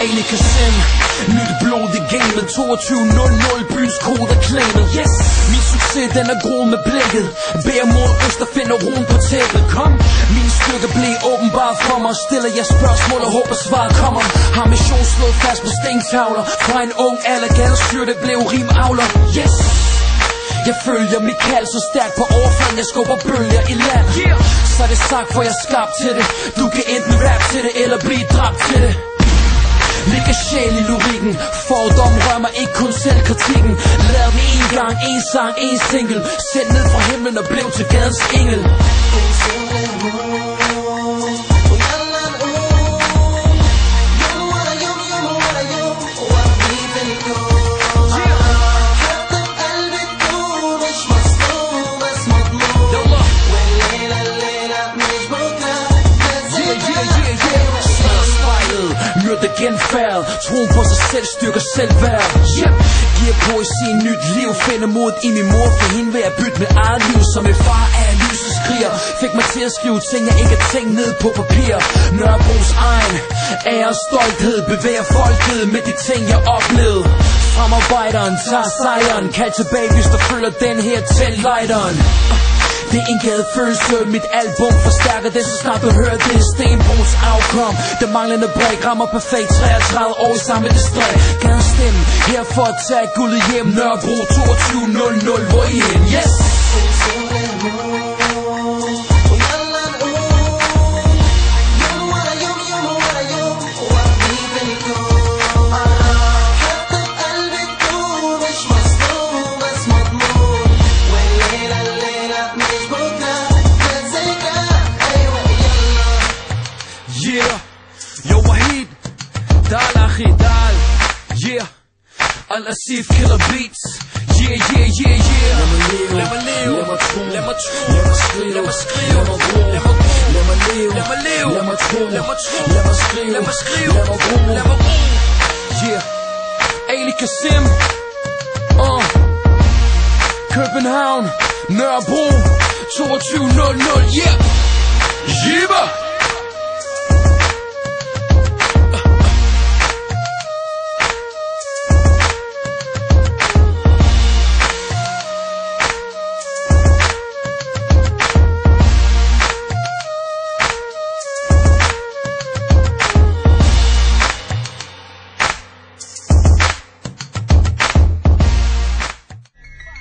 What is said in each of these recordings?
Ali Kasim, nyt blod i gamet. 22.00, byens kode er klanet. Yes, min succes den er groet med blikket. Bærer mod øst og finder roen på tæppet. Kom, min styrke blev åbenbart for mig. Stiller jeg spørgsmål og håber svaret kommer. Har mission slået fast på stentavler. Fra en ung alder gadestyrte blev rimavler. Yes, jeg følger mit kald så stærkt på overfladen. Jeg skubber bølger i land. Så er det sagt, for jeg er skarp til det. Du kan enten rap til det, eller blive dræbt til det. Ligger sjæl i lyrikken. Fordom rører mig ikke kun selvkritikken. Lad den en gang, en sang, en single. Sæt ned fra himlen og blev til gadens engel. Genfærd, troen på sig selv styrker selvværd. Giver poesien nyt liv, finder mod i min mor. For hende vil jeg bytte med eget liv. Som en far af lyset skriger. Fik mig til at skrive ting jeg ikke har tænkt ned på papir. Nørrebros egen ære og stolthed. Bevæger folket med de ting jeg oplevede. Fremarbejderen tager sejren. Kald tilbage hvis der følger den her til lighteren. Det er en gadefølelse, mit album forstærker det, så snart du hører det. Stenbroens afkom, det manglende bræk rammer perfekt. 33 år i samme distrikt. Gadens stemme, her for at tage guldet hjem. Nørrebro 22.00, hvor I ind, yes! Al-Asif Killer Beats. Yeah. Lad mig leve, lad mig tro, lad mig skrive, lad mig gro, lad mig leve, lad mig tro, lad mig skrive, lad mig gro. Yeah, Ali Kasim. København, Nørrebro 22.00, yeah. Jibba.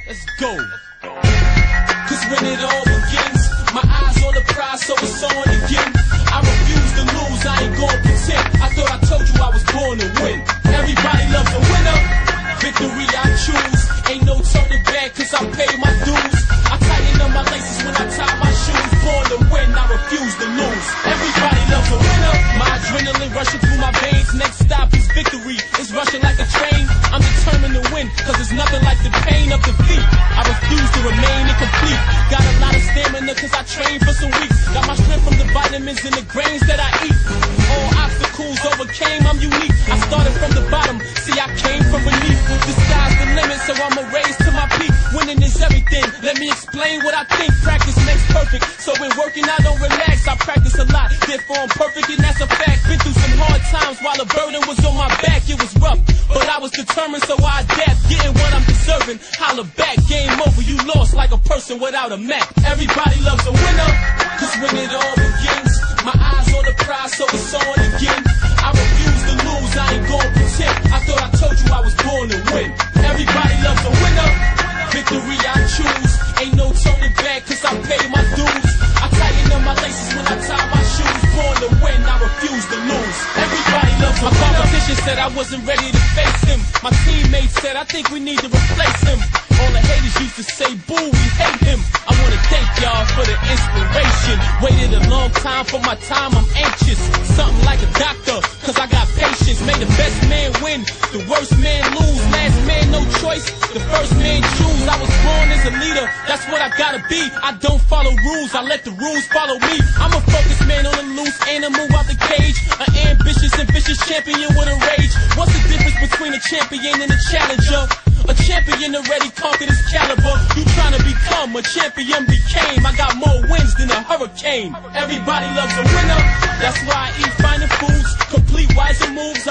Let's go. Cause when it all begins, my eyes on the prize, so it's on again. I refuse to lose, I ain't gon' pretend. I thought I told you I was born to win. Everybody loves a winner. Victory I choose. Ain't no turning back, cause I pay my dues. I tighten up my laces when I tie my shoes. Born to win, I refuse to lose. Everybody loves a winner. My adrenaline rushing through my veins. Next stop is victory. It's rushing like a train. I'm determined to win, cause there's nothing like the pain of defeat. I refuse to remain incomplete. Got a lot of stamina cause I train for some weeks. Got my strength from the vitamins and the grains that I eat. All obstacles overcame, I'm unique. I started from the bottom, see I came from beneath. The sky's the limit, so I'ma raise to my peak. Winning is everything, let me explain what I think. Practice makes perfect, so when working I don't relax. I practice a lot, therefore I'm perfect and that's a fact. Been through some hard times while the burden was on my back. It was rough, but I was determined, so I adapt. Getting what I'm deserving, holla back. Game over, you lost like a person without a map. Everybody loves a winner, cause when it all begins, my eyes on the prize, so it's on again. I refuse to lose, I ain't gon' pretend. I thought I told you I was born to win. Everybody loves a winner. Victory I choose. Ain't no turning back, cause I pay my dues. I tighten up my laces when I tie my shoes. Born to win, I refuse to lose. Everybody loves a winner. My competition said I wasn't ready to face him. My teammates said I think we need to replace him. All the haters used to say, boo, we hate him. I wanna thank y'all for the inspiration. Waited a long time for my time, I'm anxious. Something like a doctor, cause I got patience. May the best man win, the worst man lose. Last man no choice, the first man choose. I was born as a leader, that's what I gotta be. I don't follow rules, I let the rules follow me. I'm a focused man on the loose, animal out the cage. An ambitious and vicious champion with a rage. What's the difference between a champion and a challenger? A champion already conquered his caliber. You trying to become a champion became. I got more wins than a hurricane. Everybody loves a winner. That's why I eat finer foods, complete wiser moves.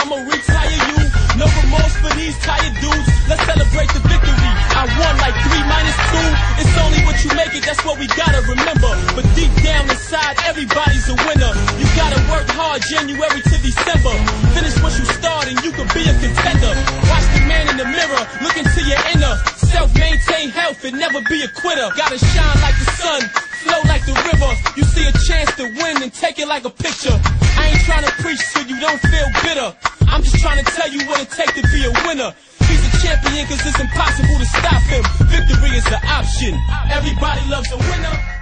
remember. Finish what you start and you can be a contender. Watch the man in the mirror, look into your inner self, maintain health and never be a quitter. Gotta shine like the sun, flow like the river. You see a chance to win and take it like a picture. I ain't trying to preach so you don't feel bitter. I'm just trying to tell you what it takes to be a winner. He's a champion cause it's impossible to stop him. Victory is the option. Everybody loves a winner.